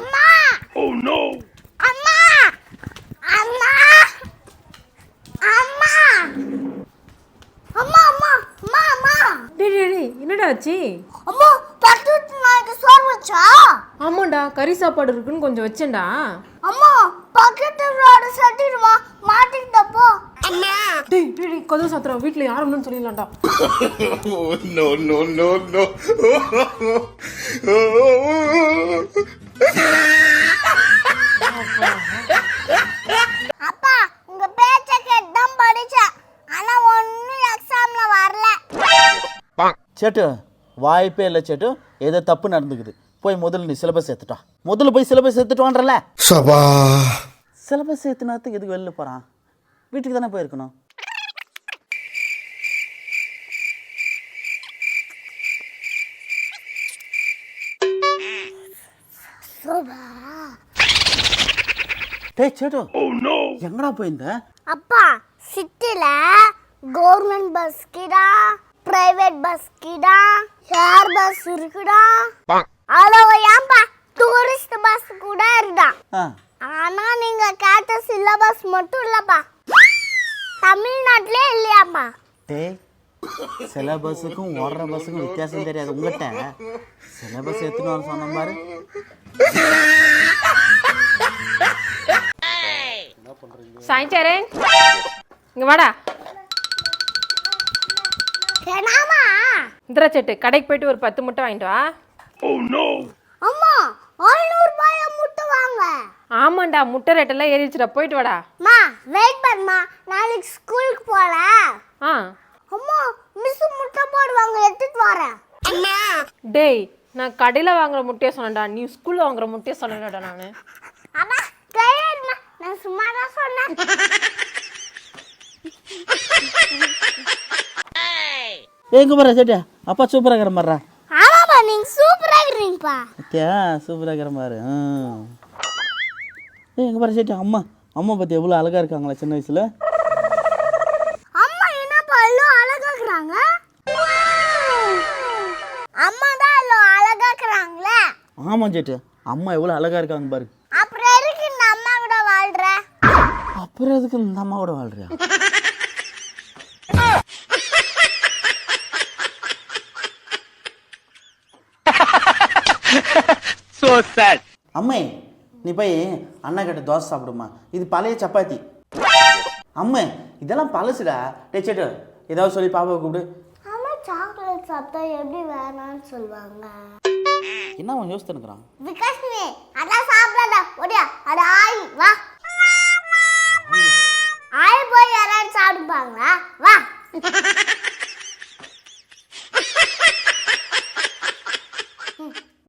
அம்மா oh no அம்மா அம்மா அம்மா அம்மா அம்மா அம்மா அம்மா டேய் என்னடா ஆச்சு? அம்மா பக்கத்து நாய்க்கு சோறு வச்சா? ஆமாண்டா, கறி சாப்பாடு இருக்குன்னு கொஞ்சம் வச்சேன்டா. அம்மா பக்கத்து ரோட சட்டிடுமா மாட்டிக்கிட்டப்போ. அம்மா டேய் கதவு சாத்துறா, வீட்ல யாரும் இல்லைன்னு சொல்லிடலாம்டா. No no no no. அப்பா உங்க பேச்ச கேட்டு தான் படிச்சேன், ஆனா ஒன்னும் எக்ஸாம்ல வரல. சேட்டு வாய்ப்பே இல்லை சேட்டு, ஏதோ தப்பு நடந்துக்குது. போய் முதல்ல நீ சிலபஸ் ஏற்றுட்டா. முதல்ல போய் சிலபஸ் ஏற்றுட்டுவான்றல. சிலபஸ் ஏற்றுனாத்துக்கு எதுக்கு வெளில போகிறான்? வீட்டுக்கு தானே போயிருக்கணும். டேய் சேட்டு, எங்கடா போயிருந்த? அப்பா சிட்டில கவர்மெண்ட் பஸ் கிடா, பிரைவேட் பஸ் கிடா, ஷேர் பஸ் இருக்குடா, அவ்வளோயாம்பா டூரிஸ்ட் பஸ் கூட இருக்குடா. ஆனா நீங்க கேட்ட சிலபஸ் மட்டும் இல்லப்பா, தமிழ்நாட்டிலே இல்லையாப்பா. டேய் சிலபஸுக்கும் ஓடுற பஸ்ஸுக்கும் வித்தியாசம் தெரியாது உங்கள்கிட்ட. சிலபஸ் எத்தனை வர சொன்ன பாரு. சாயந்தரம் இங்க வாடா. என்னமா? இந்திரா சேட்டு, கடைக்கு போயிட்டு ஒரு 10 முட்டை வாங்கிட்டு வா. அம்மா 500 ரூபாய் முட்டை வாங்க. ஆமாண்டா, முட்டை ரேட்டெல்லாம் ஏறிச்சுடா, போயிட்டு வாடா. மா வெயிட் பண்ணுமா, நாளைக்கு ஸ்கூலுக்கு போல. அம்மா மிஸ் முட்டை போடுவாங்க, எடுத்துட்டு வரேன். டேய் நான் கடையில் வாங்குற முட்டையை சொன்னேன்டா, நீ ஸ்கூலில் வாங்குற முட்டையை சொன்னேன்டா. நான் அம்மா கையெடுமா, நான் சும்மா தான் சொன்னேன். எங்க போற சேட்டு? அப்பா சூப்பராக இருக்கிற மாதிரிடா. ஆமாப்பா, நீங்க சூப்பரா இருக்கீங்கப்பா. அத்தியா சூப்பராக இருக்கிற மாதிரி. எங்க போற சேட்டு? அம்மா அம்மா பற்றி எவ்வளோ அழகாக இருக்காங்களா சின்ன வயசில். அம்மா என்னப்பா எல்லாம் அழகா இருக்கிறாங்க? அம்மா தான் எல்லாம் அழகா இருக்கிறாங்களே. ஆமாம் சேட்டு, அம்மா எவ்வளோ அழகாக இருக்காங்க பாரு. அப்புறம் எதுக்கு இந்த அம்மா கூட வாழ்ற? அப்புறம் எதுக்கு இந்த அம்மாவோட வாழ்றியா? So sad. அம்மே நீ போய் அண்ணா கிட்ட தோசை சாப்பிடுமா, இது பழைய சப்பாத்தி. அம்மே இதெல்லாம் பழசுடா. டே சேட்டு ஏதாவது சொல்லி பாப்பாவை கூப்பிடு. அம்மா சாக்லேட் சாப்பிட்டா எப்படி வேணாம்னு சொல்லுவாங்க? என்ன அவன் யோசித்து இருக்கிறான்? விகாஷ்மி அதான் சாப்பிடாத ஒடியா. அட ஆய் வா. ஆய் போய் யாராவது சாப்பிடுப்பாங்களா? வா.